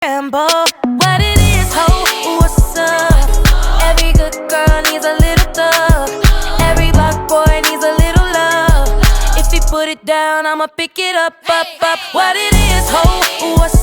Rambo, what it is, ho, what's up? Every good girl needs a little thug. Every black boy needs a little love. If he put it down, I'ma pick it up, up, up. What it is, ho, what's